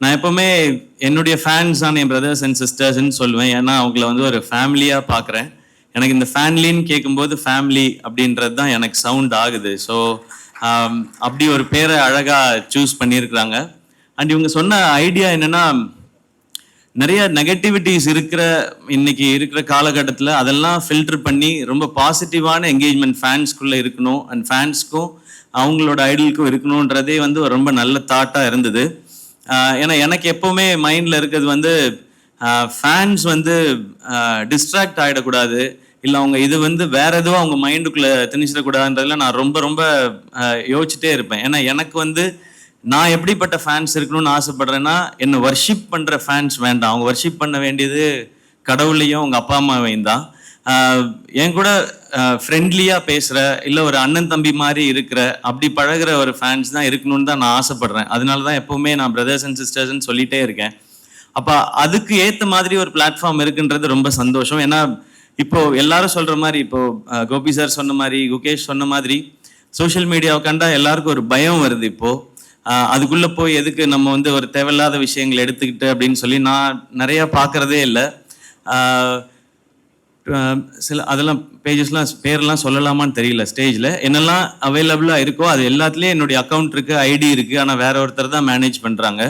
நான் எப்பவுமே என்னுடைய ஃபேன்ஸான என் பிரதர்ஸ் அண்ட் சிஸ்டர்ஸ்ன்னு சொல்லுவேன். ஏன்னா அவங்கள வந்து ஒரு ஃபேமிலியாக பார்க்குறேன். எனக்கு இந்த ஃபேமிலின்னு கேட்கும்போது ஃபேமிலி அப்படின்றது தான் எனக்கு சவுண்ட் ஆகுது. ஸோ அப்படி ஒரு பேரை அழகாக சூஸ் பண்ணியிருக்கிறாங்க. அண்ட் இவங்க சொன்ன ஐடியா என்னென்னா, நிறைய நெகட்டிவிட்டிஸ் இன்னைக்கு இருக்கிற காலகட்டத்தில் அதெல்லாம் ஃபில்டர் பண்ணி ரொம்ப பாசிட்டிவான என்கேஜ்மெண்ட் ஃபேன்ஸ்குள்ளே இருக்கணும் அண்ட் ஃபேன்ஸ்க்கும் அவங்களோட ஐடலுக்கும் இருக்கணுன்றதே வந்து ஒரு ரொம்ப நல்ல தாட்டாக இருந்தது. ஏன்னா எனக்கு எப்போவுமே மைண்டில் இருக்கிறது வந்து ஃபேன்ஸ் வந்து டிஸ்ட்ராக்ட் ஆகிடக்கூடாது, இல்லை அவங்க இது வந்து வேற எதுவும் அவங்க மைண்டுக்குள்ளே திணிச்சிடக்கூடாதுன்றதுல நான் ரொம்ப ரொம்ப யோசிச்சுட்டே இருப்பேன். ஏன்னா எனக்கு வந்து நான் எப்படிப்பட்ட ஃபேன்ஸ் இருக்கணும்னு ஆசைப்படுறேன்னா, என்னை வர்ஷிப் பண்ணுற ஃபேன்ஸ் வேண்டாம். அவங்க வர்ஷிப் பண்ண வேண்டியது கடவுளையும் அவங்க அப்பா அம்மாவையும் தான். என் கூட ஃப்ரெண்ட்லியாக பேசுகிற, இல்லை ஒரு அண்ணன் தம்பி மாதிரி இருக்கிற, அப்படி பழகிற ஒரு ஃபேன்ஸ் தான் இருக்கணும்னு தான் நான் ஆசைப்படுறேன். அதனால தான் எப்போவுமே நான் பிரதர்ஸ் அண்ட் சிஸ்டர்ஸ்ன்னு சொல்லிகிட்டே இருக்கேன். அப்போ அதுக்கு ஏற்ற மாதிரி ஒரு பிளாட்ஃபார்ம் இருக்குன்றது ரொம்ப சந்தோஷம். ஏன்னா இப்போ எல்லாரும் சொல்கிற மாதிரி, இப்போ கோபி சார் சொன்ன மாதிரி, குகேஷ் சொன்ன மாதிரி, சோஷியல் மீடியாவை கண்டா எல்லாருக்கும் ஒரு பயம் வருது. இப்போது அதுக்குள்ளே போய் எதுக்கு நம்ம வந்து ஒரு தேவையில்லாத விஷயங்களை எடுத்துக்கிட்டு அப்படின்னு சொல்லி நான் நிறையா பார்க்குறதே இல்லை. சில அதெல்லாம் பேஜஸ்லாம் பேரெல்லாம் சொல்லலாமான்னு தெரியல. ஸ்டேஜில் என்னெல்லாம் அவைலபிளாக இருக்கோ அது எல்லாத்துலேயும் என்னுடைய அக்கௌண்ட் இருக்குது, ஐடி இருக்குது. ஆனால் வேற ஒருத்தர் தான் மேனேஜ் பண்ணுறாங்க.